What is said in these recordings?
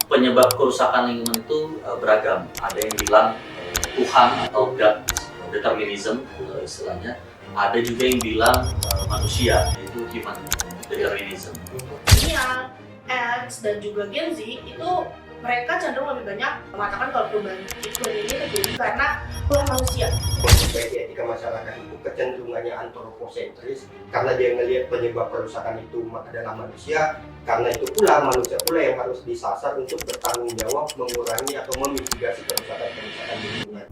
penyebab kerusakan lingkungan itu beragam. Ada yang bilang Tuhan atau God determinism istilahnya. Ada juga yang bilang manusia, yaitu human determinism. Millennial, X, dan juga Gen Z itu mereka cenderung lebih banyak mengatakan kalau perubahan iklim ini terjadi karena ulah manusia. Baik etika masyarakat itu kecenderungannya antroposentris karena dia ngelihat penyebab kerusakan itu adalah manusia. Karena itu pula manusia pula yang harus disasar untuk bertanggung jawab mengurangi atau memitigasi kerusakan lingkungan.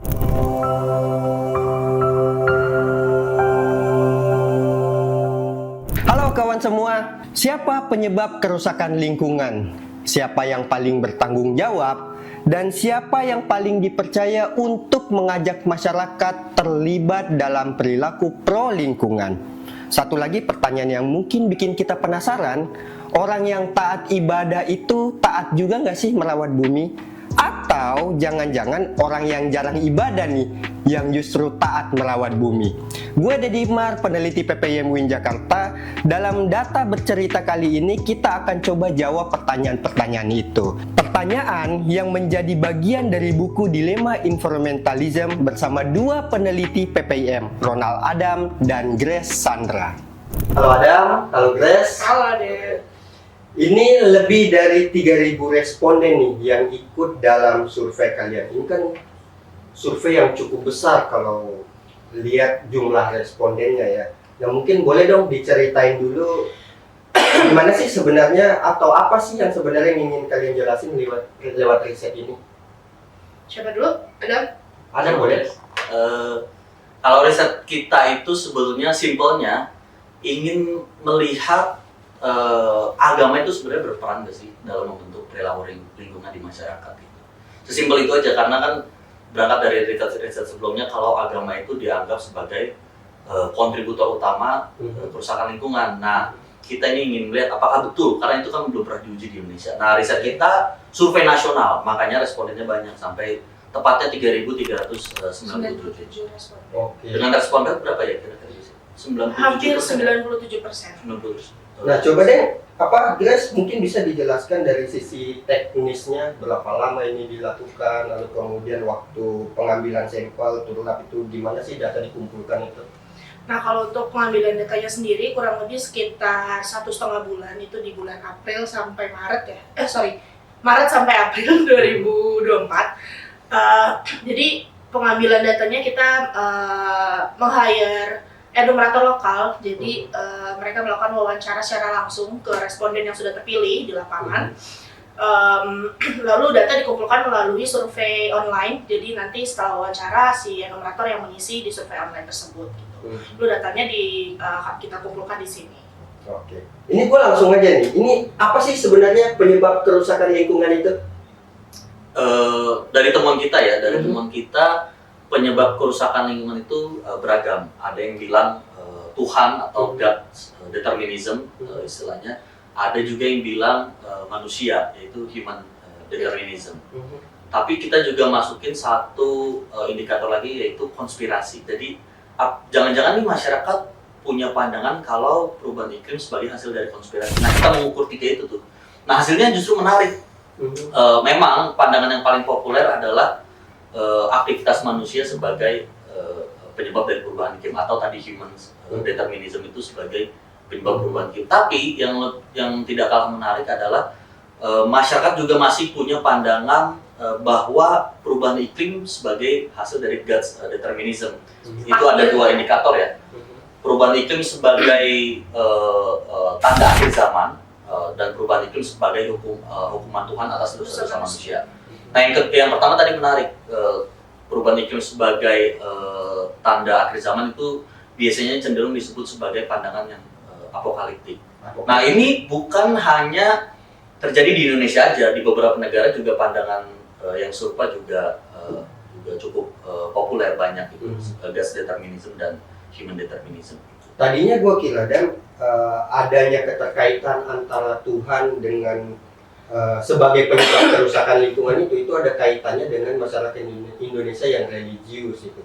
Halo kawan semua, siapa penyebab kerusakan lingkungan? Siapa yang paling bertanggung jawab? Dan siapa yang paling dipercaya untuk mengajak masyarakat terlibat dalam perilaku pro lingkungan? Satu lagi pertanyaan yang mungkin bikin kita penasaran, orang yang taat ibadah itu taat juga nggak sih merawat bumi? Atau jangan-jangan orang yang jarang ibadah nih yang justru taat merawat bumi? Gue Deddy Imar, peneliti PPIM UIN Jakarta. Dalam data bercerita kali ini kita akan coba jawab pertanyaan-pertanyaan itu. Pertanyaan yang menjadi bagian dari buku Dilema Environmentalism bersama dua peneliti PPIM, Ronald Adam dan Grace Sandra. Halo Adam, halo Grace. Halo deh. Ini lebih dari 3.000 responden nih yang ikut dalam survei kalian. Ini kan survei yang cukup besar kalau lihat jumlah respondennya ya. Nah mungkin boleh dong diceritain dulu gimana sih sebenarnya atau apa sih yang sebenarnya ingin kalian jelasin lewat riset ini? Siapa dulu? Ada boleh? Kalau riset kita itu sebetulnya simpelnya ingin melihat agama itu sebenarnya berperan nggak sih dalam membentuk perilaku lingkungan di masyarakat itu. Sesimpel itu aja, karena kan berangkat dari riset sebelumnya kalau agama itu dianggap sebagai kontributor utama kerusakan lingkungan. Nah, kita ini ingin melihat apakah betul, karena itu kan belum pernah diuji di Indonesia. Nah, riset kita survei nasional, makanya respondennya banyak, sampai tepatnya 3.397. responden. Oke. Dengan responden berapa ya kira-kira? 97%. Hampir 97%. 90%. Nah coba deh, Grace mungkin bisa dijelaskan dari sisi teknisnya berapa lama ini dilakukan, lalu kemudian waktu pengambilan sampel, turun itu gimana sih data dikumpulkan itu? Nah kalau untuk pengambilan datanya sendiri kurang lebih sekitar 1,5 bulan, itu di bulan April sampai Maret ya. Maret sampai April 2024. Jadi pengambilan datanya kita meng-hire enumerator lokal, jadi mereka melakukan wawancara secara langsung ke responden yang sudah terpilih di lapangan. Lalu data dikumpulkan melalui survei online, jadi nanti setelah wawancara si enumerator yang mengisi di survei online tersebut. Gitu. Lalu datanya kita kumpulkan di sini. Oke, ini gue langsung aja nih, ini apa sih sebenarnya penyebab kerusakan lingkungan itu? Dari temuan kita ya, temuan kita penyebab kerusakan lingkungan itu beragam. Ada yang bilang Tuhan atau God determinism istilahnya. Ada juga yang bilang manusia, yaitu human determinism. Tapi kita juga masukin satu indikator lagi, yaitu konspirasi. Jadi jangan-jangan nih masyarakat punya pandangan kalau perubahan iklim sebagai hasil dari konspirasi. Nah kita mengukur tiga itu tuh. Nah hasilnya justru menarik. Memang pandangan yang paling populer adalah aktivitas manusia sebagai penyebab dari perubahan iklim, atau tadi human determinism itu sebagai penyebab perubahan iklim. Tapi yang tidak kalah menarik adalah masyarakat juga masih punya pandangan bahwa perubahan iklim sebagai hasil dari God's determinism. Itu ada dua indikator ya. Perubahan iklim sebagai tanda akhir zaman dan perubahan iklim sebagai hukuman Tuhan atas dosa-dosa manusia. Nah yang pertama tadi menarik, perubahan iklim sebagai tanda akhir zaman itu biasanya cenderung disebut sebagai pandangan yang apokaliptik. Nah ini bukan hanya terjadi di Indonesia aja, di beberapa negara juga pandangan yang serupa juga cukup populer, banyak itu, God's determinism dan human determinism. Tadinya gue kira dan adanya keterkaitan antara Tuhan dengan sebagai penyebab kerusakan lingkungan itu ada kaitannya dengan masyarakat Indonesia yang religius itu.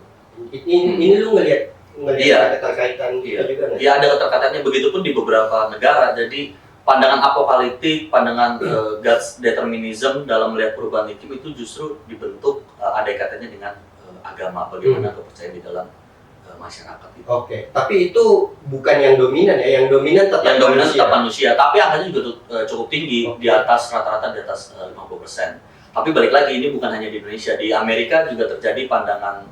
Ini lu ngelihat Iya. ada keterkaitan itu juga nggak? Iya, ada keterkaitannya, begitupun di beberapa negara. Jadi pandangan apokaliptik, pandangan God's determinism dalam melihat perubahan iklim itu justru dibentuk ada kaitannya dengan agama, bagaimana kepercayaan di dalam masyarakat itu. Oke, tapi itu bukan yang dominan ya, yang dominan tetap Yang dominan manusia. tetap manusia, tapi angkanya juga cukup tinggi, di atas rata-rata di atas 50%. Tapi balik lagi, ini bukan hanya di Indonesia, di Amerika juga terjadi pandangan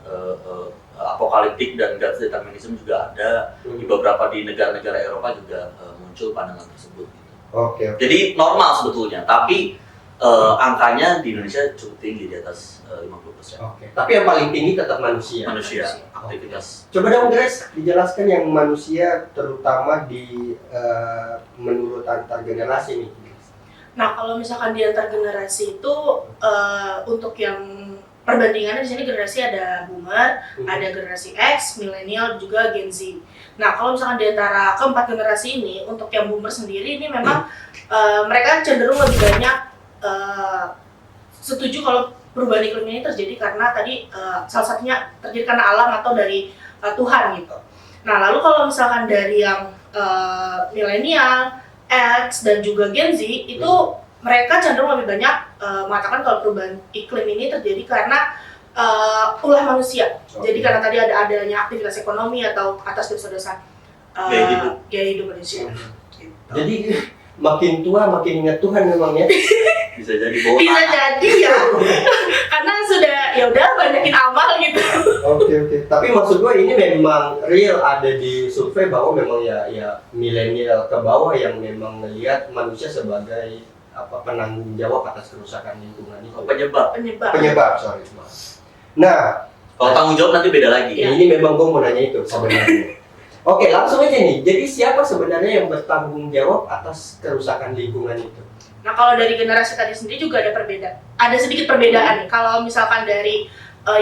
apokaliptik dan God's determinism juga ada. Di beberapa di negara-negara Eropa juga muncul pandangan tersebut. Oke. Jadi normal sebetulnya, tapi angkanya di Indonesia cukup tinggi, di atas 50%. Oke. Tapi yang paling tinggi tetap manusia. Manusia, aktivitas. Coba dong Grace, dijelaskan yang manusia terutama di menurut antar generasi nih. Nah, kalau misalkan di antar generasi itu untuk yang perbandingannya di sini generasi ada boomer, ada generasi X, milenial, juga Gen Z. Nah, kalau misalkan di antara keempat generasi ini, untuk yang boomer sendiri ini memang mereka cenderung lebih banyak setuju kalau perubahan iklim ini terjadi karena tadi salah satunya terjadi karena alam atau dari Tuhan gitu. Nah, lalu kalau misalkan dari yang milenial, X dan juga Gen Z itu mereka cenderung lebih banyak mengatakan kalau perubahan iklim ini terjadi karena ulah manusia. Jadi karena tadi adanya aktivitas ekonomi atau atas dosa-dosa gaya hidup manusia. Gitu. Jadi makin tua makin ingat Tuhan memang ya. Bisa jadi bahwa Bisa jadi ya, karena sudah ya udah banyakin amal gitu. Oke. Tapi maksud gue ini memang real ada di survei bahwa memang ya milenial ke bawah yang memang melihat manusia sebagai penanggung jawab atas kerusakan lingkungan itu. penyebab. Sorry. Nah, Kalau tanggung jawab nanti beda lagi. Iya. ini memang gue mau nanya itu sebenarnya. Oke, langsung aja nih. Jadi siapa sebenarnya yang bertanggung jawab atas kerusakan lingkungan itu? Nah, kalau dari generasi tadi sendiri juga ada sedikit perbedaan nih. Kalau misalkan dari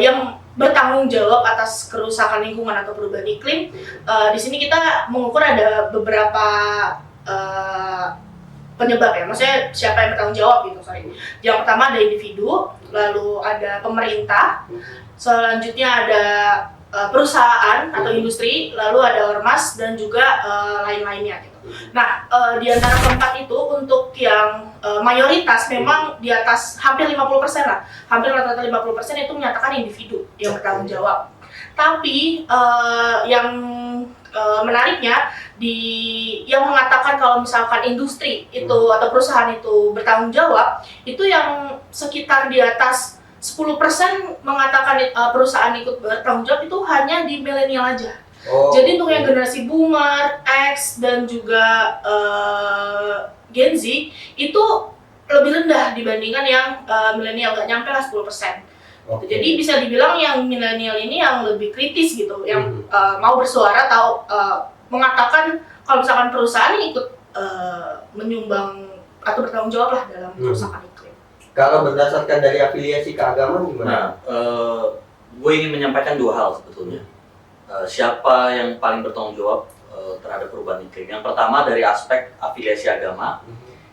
yang bertanggung jawab atas kerusakan lingkungan atau perubahan iklim, di sini kita mengukur ada beberapa penyebab ya. Maksudnya siapa yang bertanggung jawab gitu, sorry. Yang pertama ada individu, lalu ada pemerintah, selanjutnya ada perusahaan atau industri, lalu ada ormas dan juga lain-lainnya gitu. Nah, di antara keempat itu untuk yang mayoritas memang di atas hampir 50% lah. Hampir rata-rata 50% itu menyatakan individu yang bertanggung jawab. Tapi yang menariknya yang mengatakan kalau misalkan industri itu atau perusahaan itu bertanggung jawab, itu yang sekitar di atas 10% mengatakan perusahaan ikut bertanggung jawab itu hanya di milenial aja. Jadi untuk yang generasi boomer, X dan juga Gen Z itu lebih rendah dibandingkan yang milenial, nggak nyampe lah 10%. Jadi bisa dibilang yang milenial ini yang lebih kritis gitu, yang mau bersuara atau mengatakan kalau misalkan perusahaan ini ikut menyumbang atau bertanggung jawab lah dalam kerusakan iklim. Kalau berdasarkan dari afiliasi keagamaan gimana? Nah, gue ingin menyampaikan dua hal sebetulnya. Siapa yang paling bertanggung jawab terhadap perubahan iklim? Yang pertama dari aspek afiliasi agama,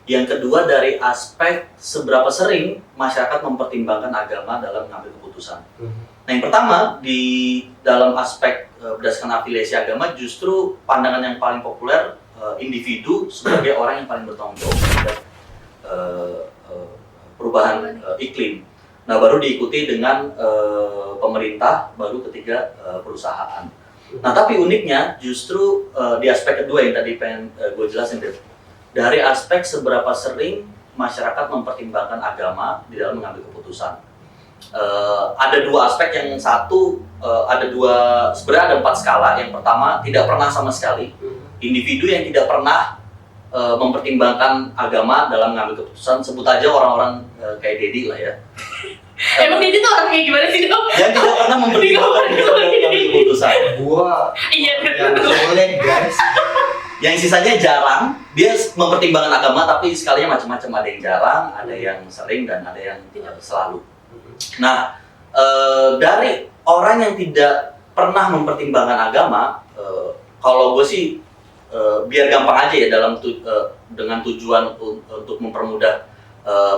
yang kedua dari aspek seberapa sering masyarakat mempertimbangkan agama dalam mengambil keputusan. Nah, yang pertama di dalam aspek berdasarkan afiliasi agama, justru pandangan yang paling populer individu sebagai orang yang paling bertanggung jawab terhadap perubahan iklim. Nah, baru diikuti dengan pemerintah, baru ketiga perusahaan. Nah, tapi uniknya justru di aspek kedua yang tadi pengen gue jelasin, dari aspek seberapa sering masyarakat mempertimbangkan agama di dalam mengambil keputusan. Ada dua aspek, yang satu sebenarnya ada 4 skala. Yang pertama, tidak pernah sama sekali. Individu yang tidak pernah mempertimbangkan agama dalam mengambil keputusan, sebut aja orang-orang kayak Dedi lah ya. Emang Dedi tuh orang kayak gimana sih, Dok? Yang tidak pernah mempertimbangkan dalam mengambil keputusan. Iya, yang soleh guys. Yang sisanya jarang, dia mempertimbangkan agama tapi sekalinya macam-macam, ada yang jarang, ada yang sering, dan ada yang selalu. Nah, dari orang yang tidak pernah mempertimbangkan agama, kalau gue sih biar gampang aja ya dengan tujuan untuk mempermudah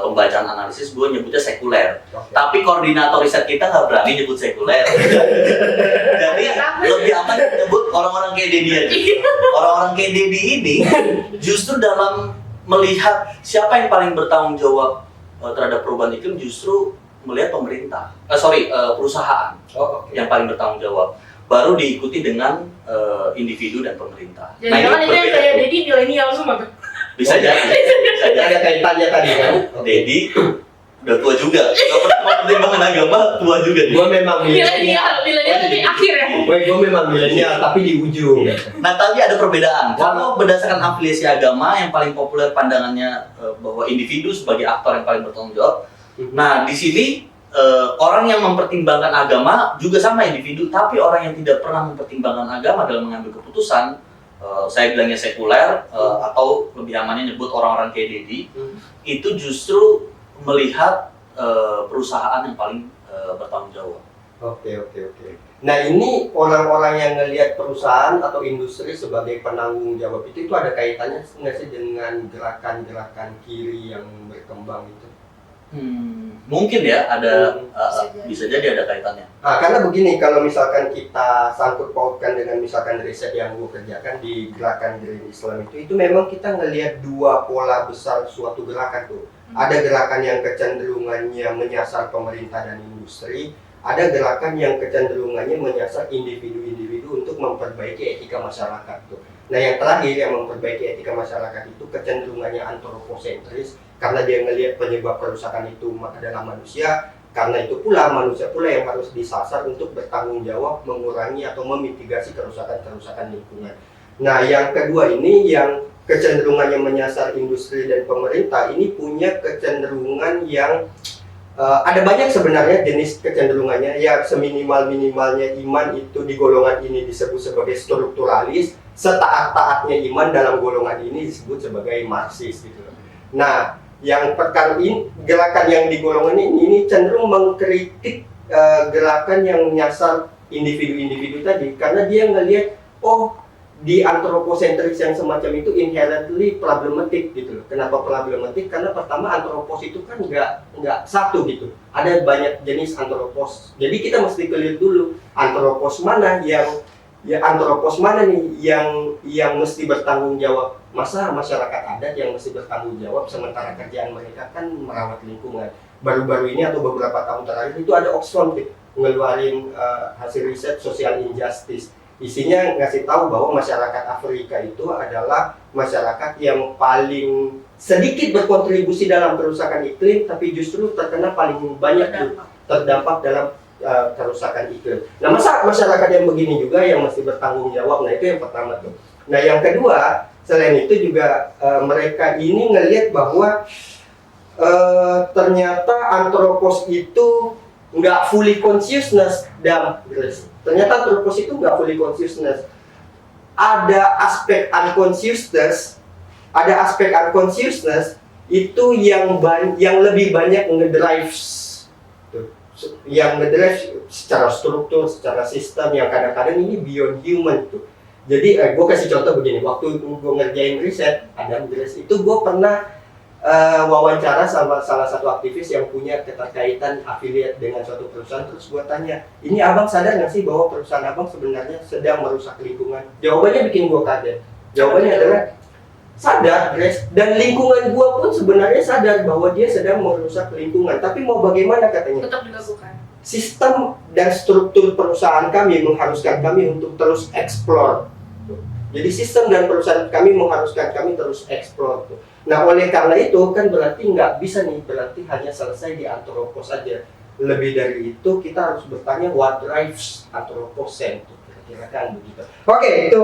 pembacaan analisis, gue nyebutnya sekuler. Tapi koordinator riset kita nggak berani nyebut sekuler. Jadi lebih aman nyebut orang-orang kayak Dedi aja. Orang-orang kayak Dedi ini justru dalam melihat siapa yang paling bertanggung jawab terhadap perubahan iklim justru melihat pemerintah, perusahaan Oh, oke. yang paling bertanggung jawab. Baru diikuti dengan individu dan pemerintah. Jadi kan itu yang berbeda. kayak Dedi milenial semua tuh. Bisa jadi. Bisa jadi. Ada kaitannya tadi kan? Dedi udah tua juga. Gak pernah mempertimbangkan agama, tua juga dia. Gue memang Milenial tapi akhir ya. Gue memang milenial tapi di ujung. Nah, tapi ada perbedaan. Kalau berdasarkan afiliasi agama yang paling populer pandangannya bahwa individu sebagai aktor yang paling bertanggung jawab. Nah, di sini orang yang mempertimbangkan agama juga sama individu, tapi orang yang tidak pernah mempertimbangkan agama dalam mengambil keputusan, saya bilangnya sekuler atau lebih amannya nyebut orang-orang kayak Dedi, itu justru melihat perusahaan yang paling bertanggung jawab. Oke. Nah ini orang-orang yang ngelihat perusahaan atau industri sebagai penanggung jawab itu ada kaitannya nggak sih dengan gerakan-gerakan kiri yang berkembang itu? Mungkin ya ada bisa jadi ada kaitannya. Nah, karena begini, kalau misalkan kita sangkut pautkan dengan misalkan riset yang gue kerjakan di gerakan Green Islam itu memang kita ngelihat dua pola besar suatu gerakan tuh. Ada gerakan yang kecenderungannya menyasar pemerintah dan industri, ada gerakan yang kecenderungannya menyasar individu-individu untuk memperbaiki etika masyarakat tuh. Nah yang terakhir yang memperbaiki etika masyarakat itu kecenderungannya antroposentris karena dia ngelihat penyebab kerusakan itu adalah manusia. Karena itu pula manusia pula yang harus disasar untuk bertanggung jawab mengurangi atau memitigasi kerusakan-kerusakan lingkungan. Nah yang kedua ini yang kecenderungannya menyasar industri dan pemerintah ini punya kecenderungan yang ada banyak sebenarnya jenis kecenderungannya. Ya seminimal-minimalnya iman itu di golongan ini disebut sebagai strukturalis, setaat-taatnya iman dalam golongan ini disebut sebagai marxis gitu. Nah yang perkara ini gerakan yang di golongan ini cenderung mengkritik gerakan yang menyasar individu-individu tadi karena dia ngelihat di antroposentris yang semacam itu inherently problematik gitu loh. Kenapa problematik? Karena pertama antropos itu kan nggak satu gitu. Ada banyak jenis antropos. Jadi kita mesti clear dulu antropos mana antropos mana nih yang mesti bertanggung jawab. Masa masyarakat adat yang mesti bertanggung jawab sementara kerjaan mereka kan merawat lingkungan. Baru-baru ini atau beberapa tahun terakhir itu ada Oxfam ngeluarin hasil riset social injustice. Isinya ngasih tahu bahwa masyarakat Afrika itu adalah masyarakat yang paling sedikit berkontribusi dalam kerusakan iklim, tapi justru terkena paling banyak terdampak dalam kerusakan iklim. Nah, masa masyarakat yang begini juga yang mesti bertanggung jawab? Nah, itu yang pertama tuh. Nah, yang kedua, selain itu juga mereka ini ngelihat bahwa ternyata antropos itu nggak fully consciousness ternyata antropos itu nggak fully consciousness. Ada aspek unconsciousness itu yang lebih banyak ngedrive secara struktur, secara sistem yang kadang-kadang ini beyond human tuh. Jadi gue kasih contoh begini, waktu gue ngerjain riset Adam Gress itu gue pernah wawancara sama salah satu aktivis yang punya keterkaitan afiliat dengan suatu perusahaan. Terus gue tanya, ini abang sadar nggak sih bahwa perusahaan abang sebenarnya sedang merusak lingkungan? Jawabannya bikin gue kaget. Jawabannya adalah sadar, Grace, dan lingkungan gue pun sebenarnya sadar bahwa dia sedang merusak lingkungan. Tapi mau bagaimana katanya? Tetap dilakukan. Sistem dan struktur perusahaan kami mengharuskan kami untuk terus explore. Jadi sistem dan perusahaan kami mengharuskan kami terus explore. Nah oleh karena itu kan berarti nggak bisa nih berarti hanya selesai di antropos saja. Lebih dari itu kita harus bertanya what drives anthropocene, kira-kira kan begitu. Oke, itu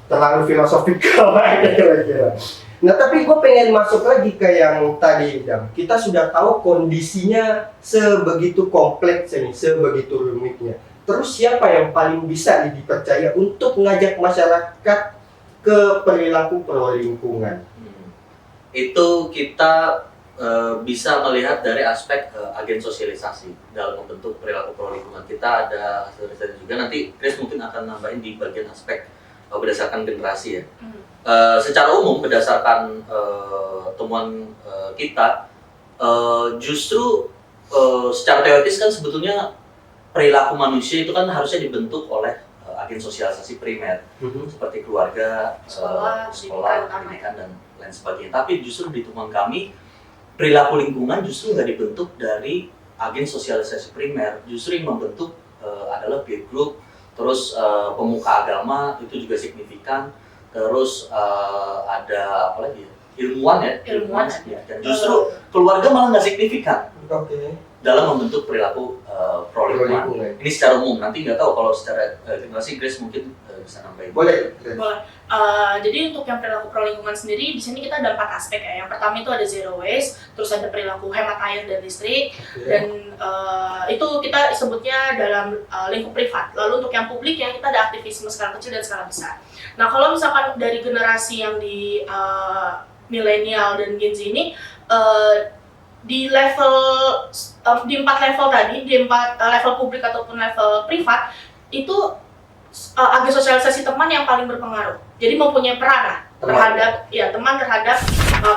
terlalu filosofikal kira-kira. Nah tapi gue pengen masuk lagi ke yang tadi, Dam. Kita sudah tahu kondisinya sebegitu kompleks ini, sebegitu rumitnya. Terus siapa yang paling bisa dipercaya untuk mengajak masyarakat ke perilaku pro lingkungan? Itu kita bisa melihat dari aspek agen sosialisasi dalam membentuk perilaku pro lingkungan. Kita ada hasil riset juga, nanti Chris mungkin akan nambahin di bagian aspek berdasarkan generasi ya. Secara umum berdasarkan temuan kita, justru secara teoritis kan sebetulnya perilaku manusia itu kan harusnya dibentuk oleh agen sosialisasi primer seperti keluarga, sekolah, pendidikan dan lain sebagainya. Tapi justru di temuan kami perilaku lingkungan justru nggak dibentuk dari agen sosialisasi primer, justru yang membentuk adalah peer group, terus pemuka agama itu juga signifikan, terus ada apa lagi ya? Ilmuwan signifikan. Justru keluarga malah nggak signifikan dalam membentuk perilaku pro lingkungan. Ini secara umum, nanti nggak tahu kalau secara generasi Grace mungkin bisa nambahin. Boleh. Jadi untuk yang perilaku pro lingkungan sendiri di sini kita ada 4 aspek ya. Yang pertama itu ada zero waste, terus ada perilaku hemat air dan listrik, dan itu kita sebutnya dalam lingkup privat. Lalu untuk yang publik ya kita ada aktivisme skala kecil dan skala besar. Nah kalau misalkan dari generasi yang di milenial dan Gen Z ini di level di 4 level tadi, di 4 level publik ataupun level privat itu agen sosialisasi teman yang paling berpengaruh. Jadi mempunyai peran lah teman terhadap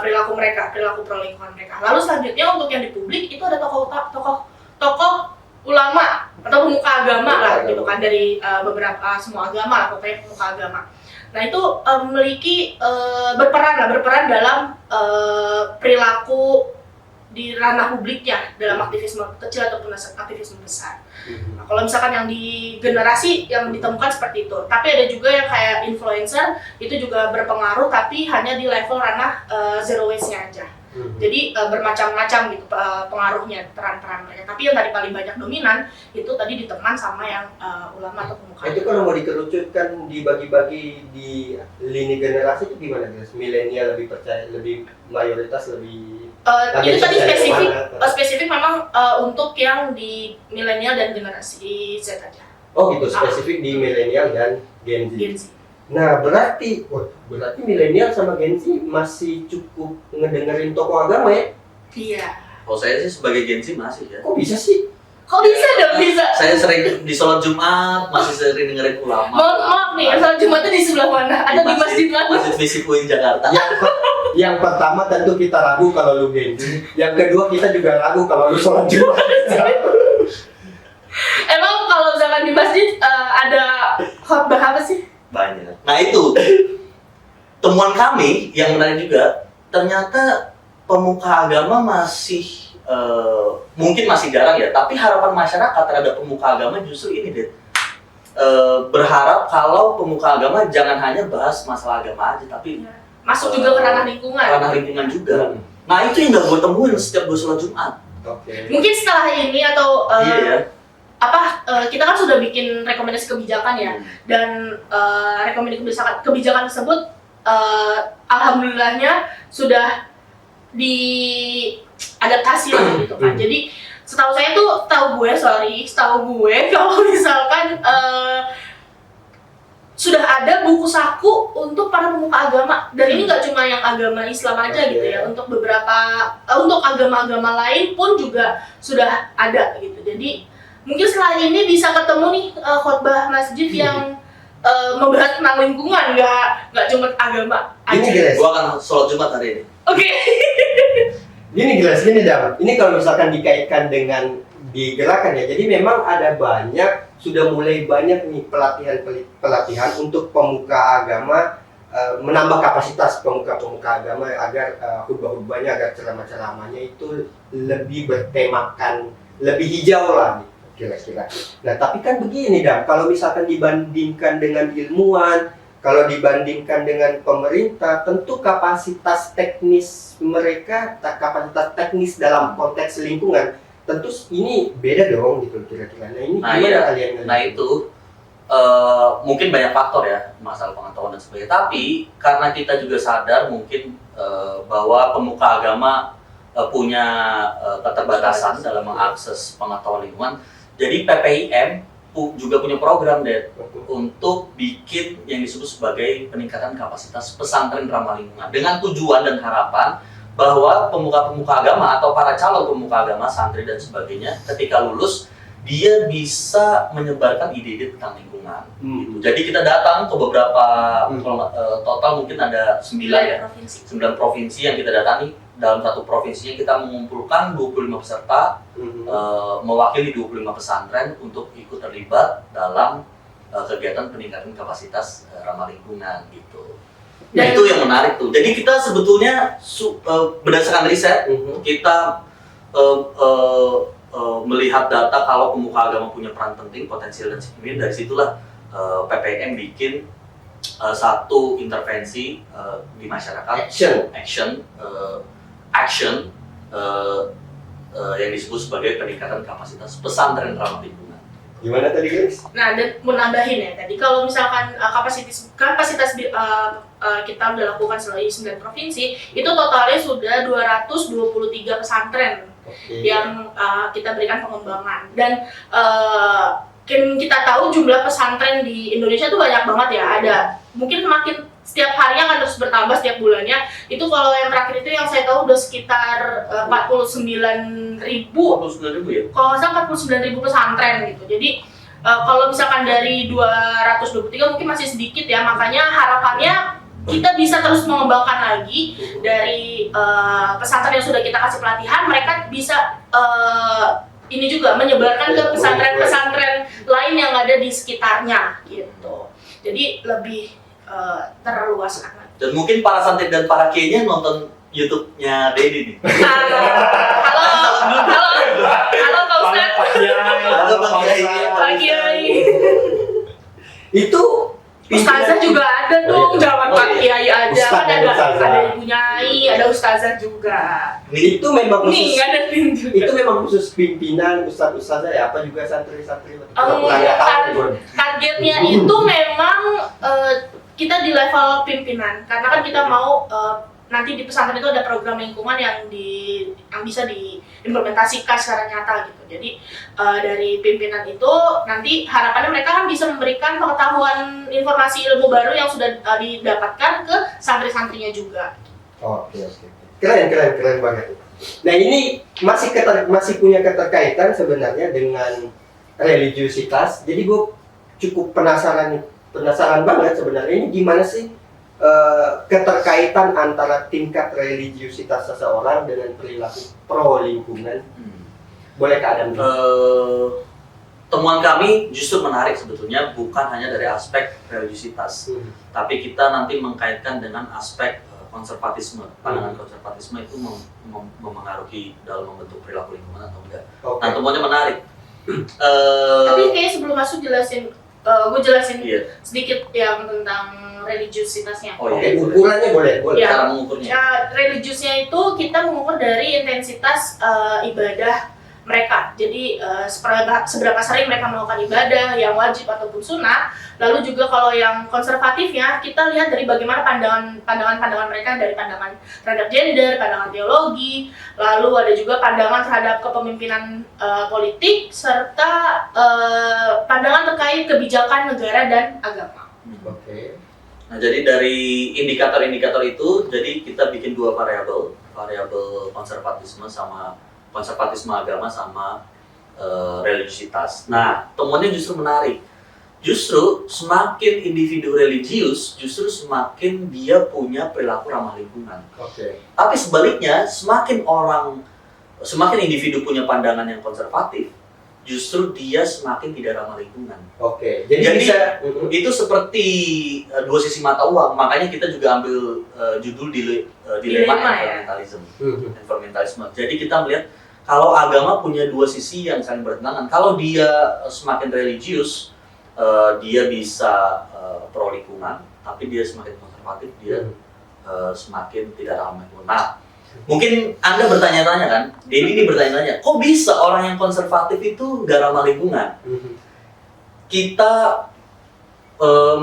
perilaku mereka, perilaku pro lingkungan mereka. Lalu selanjutnya untuk yang di publik itu ada tokoh ulama atau pemuka agama lah gitu kan, dari beberapa semua agama lah, pokoknya pemuka agama. Nah itu berperan dalam perilaku di ranah publiknya dalam aktivisme kecil ataupun aktivisme besar. Nah, kalau misalkan yang di generasi yang ditemukan seperti itu, tapi ada juga yang kayak influencer itu juga berpengaruh tapi hanya di level ranah zero waste-nya aja. Jadi bermacam-macam gitu pengaruhnya peran-peran mereka. Tapi yang tadi paling banyak dominan itu tadi diteman sama yang ulama atau pemuka. Itu kalau mau dikerucutkan dibagi-bagi di lini generasi itu gimana guys? Milenial lebih percaya, lebih mayoritas lebih itu tadi spesifik memang untuk yang di milenial dan generasi Z aja. Oh gitu, spesifik di milenial dan Gen Z. Nah berarti milenial sama Gen Z masih cukup ngedengerin tokoh agama ya? Iya. Kalau saya sih sebagai Gen Z masih ya. Kok bisa sih? Kok bisa dong bisa? Saya sering di sholat Jumat masih sering dengerin ulama. Maaf nih, sholat Jumatnya di sebelah mana? Ada di masjid mana? Masjid Visi UIN Jakarta. Yang pertama tentu kita ragu kalau lu Gen Z. Yang kedua kita juga ragu kalau lu sholat Jumat. Emang kalau misalkan di masjid ada khotbah apa sih? Banyak. Nah itu temuan kami yang menarik juga, ternyata pemuka agama masih mungkin masih jarang ya, tapi harapan masyarakat terhadap pemuka agama justru ini deh, berharap kalau pemuka agama jangan hanya bahas masalah agama aja, tapi masuk juga ke ranah lingkungan juga. Nah itu yang gak gue temuin setiap gue sholat Jumat. Mungkin setelah ini atau kita kan sudah bikin rekomendasi kebijakan ya, dan rekomendasi kebijakan tersebut alhamdulillahnya sudah diadaptasi lah gitu kan. Jadi setahu gue kalau misalkan sudah ada buku saku untuk para pemuka agama, dan ini nggak cuma yang agama Islam aja gitu ya, untuk untuk agama-agama lain pun juga sudah ada gitu. Jadi mungkin setelah ini bisa ketemu nih khotbah masjid yang membahas tentang lingkungan, nggak cuma agama aja. Gua akan sholat Jumat hari ini. Oke. Gini Dam. Ini kalau misalkan dikaitkan dengan digerakkan ya. Jadi memang ada sudah mulai banyak nih pelatihan untuk pemuka agama, menambah kapasitas pemuka agama agar khutbah-khutbahnya, agar ceramah-ceramahnya itu lebih bertemakan, lebih hijau lah kira-kira. Nah tapi kan begini Dam, kalau misalkan dibandingkan dengan ilmuwan, kalau dibandingkan dengan pemerintah, tentu kapasitas teknis mereka, kapasitas teknis dalam konteks lingkungan, tentu ini beda dong gitu kira-kira. Nah ini gimana kalian ngelihat? Nah itu mungkin banyak faktor ya, masalah pengetahuan dan sebagainya. Tapi karena kita juga sadar mungkin bahwa pemuka agama punya keterbatasan dalam mengakses pengetahuan lingkungan, jadi PPIM juga punya program untuk bikin yang disebut sebagai peningkatan kapasitas pesantren ramah lingkungan, dengan tujuan dan harapan bahwa pemuka-pemuka agama atau para calon pemuka agama, santri dan sebagainya, ketika lulus dia bisa menyebarkan ide-ide tentang lingkungan. Gitu. Jadi kita datang ke beberapa total mungkin ada 9 provinsi yang kita datangi. Dalam satu provinsinya kita mengumpulkan 25 peserta, mewakili 25 pesantren untuk ikut terlibat dalam kegiatan peningkatan kapasitas ramah lingkungan gitu. Nah, itu yang menarik tuh. Jadi kita sebetulnya berdasarkan riset kita melihat data kalau pemuka agama punya peran penting, potensial dan signifikan. Dari situlah PPM bikin satu intervensi di masyarakat, action yang disebut sebagai peningkatan kapasitas pesantren ramah lingkungan. Gimana tadi guys? Nah, dan mau nambahin ya tadi, kalau misalkan kapasitas kita udah lakukan selain 9 provinsi, itu totalnya sudah 223 pesantren yang kita berikan pengembangan. Dan kita tahu jumlah pesantren di Indonesia tuh banyak banget ya, ada mungkin makin setiap harinya akan terus bertambah setiap bulannya. Itu kalau yang terakhir itu yang saya tahu udah sekitar 49.000 ya? Kalau nggak salah 49.000 pesantren gitu. Jadi kalau misalkan dari 223 mungkin masih sedikit ya, makanya harapannya kita bisa terus mengembangkan lagi dari pesantren yang sudah kita kasih pelatihan, mereka bisa ini juga menyebarkan ke pesantren-pesantren lain yang ada di sekitarnya gitu. Jadi lebih terluas kan. Dan mungkin para santri dan para kiainya nonton YouTube-nya Dedi nih. Halo Pak Ustadz. Pak Kiai. Itu Ustazah juga ada dong, jangan Pak Kiai aja. Kan ada Ibu Nyai, ada Ustazah juga. Itu memang khusus. Nih, ada tim juga. Itu memang khusus pimpinan ustazah ya, apa juga santri-santri? Targetnya itu memang kita di level pimpinan, karena kan kita mau nanti di pesantren itu ada program lingkungan yang bisa diimplementasikan secara nyata gitu. Jadi dari pimpinan itu nanti harapannya mereka kan bisa memberikan pengetahuan informasi ilmu baru yang sudah didapatkan ke santri-santrinya juga. Oke. Keren banget. Nah ini masih punya keterkaitan sebenarnya dengan religiusitas. Jadi gue cukup penasaran banget sebenarnya ini gimana sih keterkaitan antara tingkat religiusitas seseorang dengan perilaku pro lingkungan. Boleh Kak Adam? Temuan kami justru menarik sebetulnya, bukan hanya dari aspek religiusitas, tapi kita nanti mengkaitkan dengan aspek konservatisme. Pandangan konservatisme itu memengaruhi dalam membentuk perilaku lingkungan atau enggak. Nah, temuannya menarik. Tapi kayaknya sebelum masuk gue jelasin sedikit yang tentang religiusitasnya. Ukurannya boleh. Cara mengukurnya. Religiusnya itu kita mengukur dari intensitas ibadah mereka. Jadi seberapa sering mereka melakukan ibadah yang wajib ataupun sunnah. Lalu juga kalau yang konservatifnya kita lihat dari bagaimana pandangan mereka, dari pandangan terhadap gender, pandangan teologi, lalu ada juga pandangan terhadap kepemimpinan politik serta pandangan terkait kebijakan negara dan agama. Nah, jadi dari indikator-indikator itu, jadi kita bikin dua variabel konservatisme agama sama religiusitas. Nah, temuannya justru menarik. Justru semakin individu religius, justru semakin dia punya perilaku ramah lingkungan. Tapi sebaliknya, semakin individu punya pandangan yang konservatif, justru dia semakin tidak ramah lingkungan. Jadi bisa, itu seperti dua sisi mata uang. Makanya kita juga ambil judul dilema environmentalisme. Jadi kita melihat kalau agama punya dua sisi yang saling bertentangan. Kalau dia semakin religius, dia bisa pro lingkungan, tapi dia semakin konservatif, dia semakin tidak ramah lingkungan. Nah, mungkin Anda bertanya-tanya kan, Denny ini bertanya-tanya, kok bisa orang yang konservatif itu nggak ramah lingkungan? Kita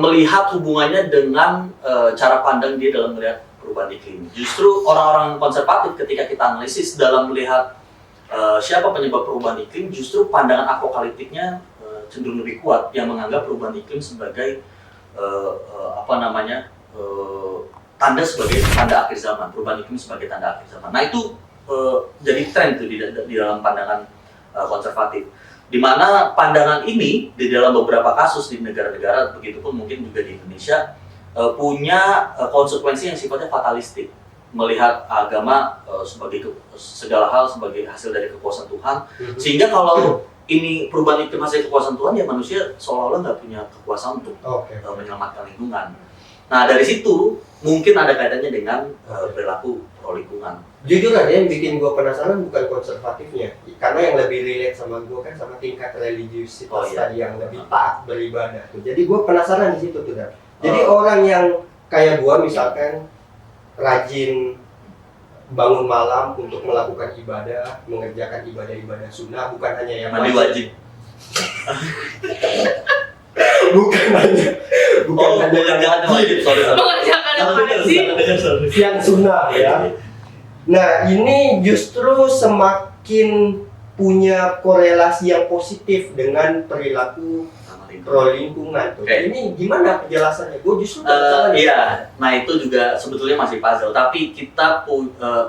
melihat hubungannya dengan cara pandang dia dalam melihat perubahan iklim. Justru orang-orang konservatif ketika kita analisis dalam melihat siapa penyebab perubahan iklim, justru pandangan apokaliptiknya cenderung lebih kuat, yang menganggap perubahan iklim sebagai tanda akhir zaman, perubahan iklim sebagai tanda akhir zaman. Nah itu jadi tren tuh di dalam pandangan konservatif, di mana pandangan ini di dalam beberapa kasus di negara-negara, begitupun mungkin juga di Indonesia, punya konsekuensi yang sifatnya fatalistik, melihat agama sebagai segala hal sebagai hasil dari kekuasaan Tuhan, sehingga kalau ini perubahan iklim hasil kekuasaan Tuhan, ya manusia seolah-olah nggak punya kekuasaan untuk menyelamatkan lingkungan. Nah dari situ mungkin ada kaitannya dengan perilaku pro lingkungan. Jujur aja yang bikin gue penasaran bukan konservatifnya, karena yang lebih relate sama gue kan sama tingkat religiusitas Oh, iya. tadi yang lebih taat beribadah tuh. Jadi gue penasaran di situ tuh Dan. Jadi orang yang kayak gue misalkan rajin bangun malam untuk melakukan ibadah, mengerjakan ibadah-ibadah sunnah, bukan hanya yang Mandi wajib. bukan hanya Bukan jangan wajib, sorry. Mengerjakan yang wajib. yang sunnah ya. Nah ini justru semakin punya korelasi yang positif dengan perilaku pro lingkungan tuh. Oke. Ini gimana penjelasannya? Gue justru penasaran. Iya, nah itu juga sebetulnya masih puzzle. Tapi kita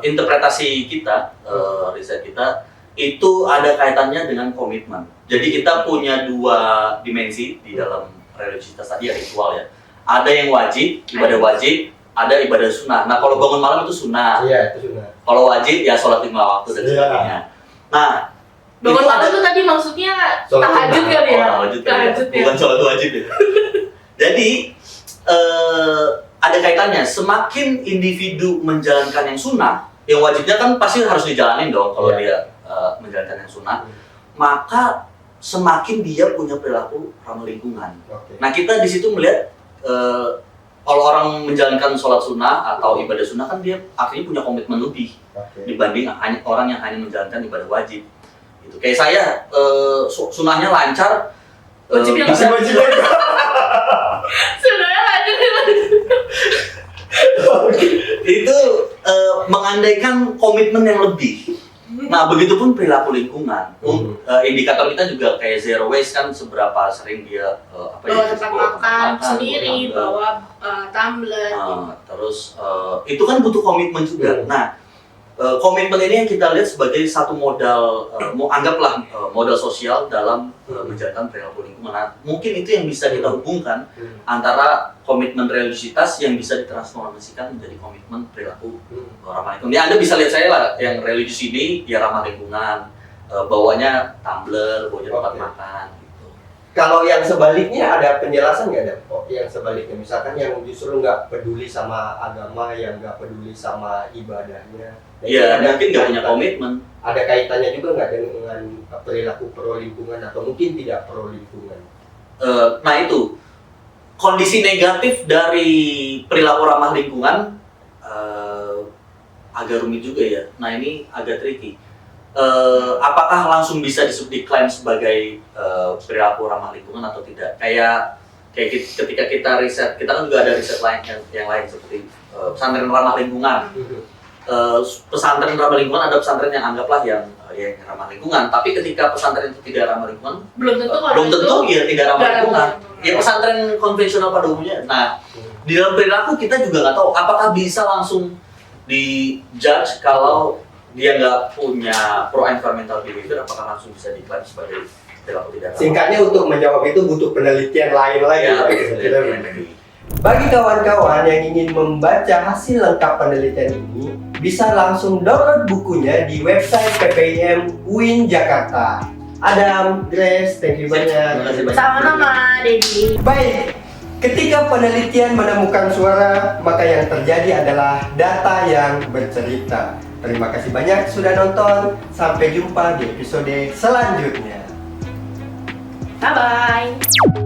interpretasi kita, riset kita itu ada kaitannya dengan komitmen. Jadi kita punya dua dimensi di dalam religiositas tadi, ya ritual ya. Ada yang wajib, ibadah wajib, ada ibadah sunnah. Nah kalau bangun malam itu sunnah. Iya itu sunnah. Kalau wajib ya sholat 5 waktu dan Iya. sebagainya. Nah, Bangun itu malam ada- tuh tadi maksudnya Sholat tahajud sunnah. kali ya? Tahajud ya. Tahajud ya. Bukan sholat wajib ya. Jadi ada kaitannya. Semakin individu menjalankan yang sunnah, yang wajibnya kan pasti harus dijalanin dong kalau Iya. dia menjalankan yang sunnah, maka semakin dia punya perilaku ramah lingkungan. Oke. Nah kita di situ melihat kalau orang menjalankan sholat sunnah atau ibadah sunnah kan dia akhirnya punya komitmen lebih Oke. dibanding orang yang hanya menjalankan ibadah wajib. Gitu. Kayak saya sunnahnya lancar, Wajibnya bisa nggak? Sebenarnya lanjut. itu mengandaikan komitmen yang lebih. Nah, begitupun perilaku lingkungan. Indikator kita juga kayak zero waste kan seberapa sering dia Bawa tempat makan sendiri, bawa bawa tumbler. terus itu kan butuh komitmen juga. Nah, komitmen ini yang kita lihat sebagai satu modal, anggaplah modal sosial dalam menjalankan perilaku lingkungan. Nah, mungkin itu yang bisa kita hubungkan antara komitmen religiositas yang bisa ditransformasikan menjadi komitmen perilaku ramah lingkungan. Ya, Anda bisa lihat saya lah, yang religius ini dia ramah lingkungan, bawanya tumbler, bawanya tempat Oke. makan. Gitu. Kalau yang sebaliknya ada penjelasan nggak Dan? Oh, yang sebaliknya misalkan yang justru nggak peduli sama agama, yang nggak peduli sama ibadahnya. Nah, itu Ya, ada mungkin nggak punya kaitan- komitmen. Ada kaitannya juga nggak dengan perilaku pro lingkungan atau mungkin tidak pro lingkungan? Nah itu kondisi negatif dari perilaku ramah lingkungan agak rumit juga ya. Nah ini agak tricky. Apakah langsung bisa diklaim sebagai perilaku ramah lingkungan atau tidak? Kayak ketika kita riset, kita kan juga ada riset lain yang lain seperti pesantren ramah lingkungan. Pesantren ramah lingkungan ada pesantren yang anggaplah yang ramah lingkungan, tapi ketika pesantren itu tidak ramah lingkungan, Belum tentu kalau belum tentu itu ya tidak ramah nggak lingkungan. ramah. Ya pesantren konvensional pada umumnya. Nah, di dalam perilaku kita juga nggak tahu apakah bisa langsung dijudge kalau dia nggak punya pro environmental behavior, apakah langsung bisa diklaim sebagai perilaku tidak ramah. Singkatnya untuk menjawab itu butuh penelitian lain lagi. Ya, Pak. betul. Bagi kawan-kawan yang ingin membaca hasil lengkap penelitian ini, bisa langsung download bukunya di website PPIM UIN Jakarta. Adam, Grace, thank you banyak. Terima kasih banyak. Sama-sama, Dedi. Baik, ketika penelitian menemukan suara, maka yang terjadi adalah data yang bercerita. Terima kasih banyak sudah nonton. Sampai jumpa di episode selanjutnya. Bye-bye.